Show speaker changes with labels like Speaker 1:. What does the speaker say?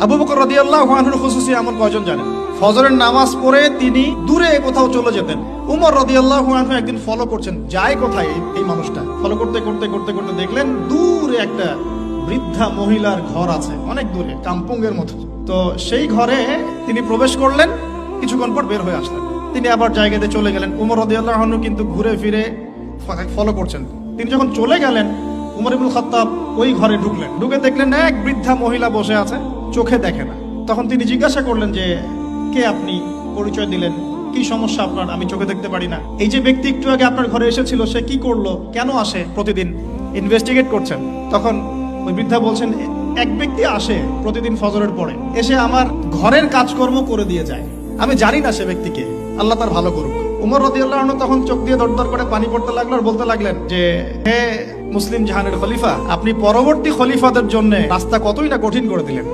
Speaker 1: আবু বকর রাদিয়াল্লাহু আনহুর খুসুসি আমল কয়জন জানেন? ফজরের নামাজ পড়ে তিনি দূরে কোথাও চলে যেতেন। উমর রাদিয়াল্লাহু আনহু একদিন ফলো করছেন, যায় কোথায় এই মানুষটা, ফলো করতে করতে করতে করতে দেখলেন দূরে একটা বৃদ্ধা মহিলার ঘর আছে, অনেক দূরে, কাম্পুঙ্গের মতো। তো সেই ঘরে তিনি প্রবেশ করলেন, কিছুক্ষণ পর বের হয়ে আসলেন। তিনি আবার জায়গাতে চলে গেলেন। উমর রাদিয়াল্লাহু আনহু কিন্তু ঘুরে ফিরে ফলো করছেন। তিনি যখন চলে গেলেন, উমর ইবনুল খাত্তাব ওই ঘরে ঢুকলেন, ঢুকে দেখলেন এক বৃদ্ধা মহিলা বসে আছে, চোখে দেখে না। তখন তিনি জিজ্ঞাসা করলেন যে কে আপনি, পরিচয় দিলেন, কি সমস্যা আপনার, আমি চোখে দেখতে পারি না। এই যে ব্যক্তি একটু আগে আপনার ঘরে এসেছিল সে কি করলো, কেন আসে প্রতিদিন, ইনভেস্টিগেট করছেন। তখন ওই বৃদ্ধা বলছেন, এক ব্যক্তি আসে প্রতিদিন ফজরের পরে, এসে আমার ঘরের কাজকর্ম করে দিয়ে যায়, আমি জানি না সে ব্যক্তিকে, আল্লাহ তার ভালো করুক। উমর রাদিয়াল্লাহু আনহু তখন চোখ দিয়ে দরদর করে পানি পড়তে লাগলো আর বলতে লাগলেন যে হে মুসলিম জাহানের খলিফা, আপনি পরবর্তী খলিফাদের জন্য রাস্তা কতই না কঠিন করে দিলেন।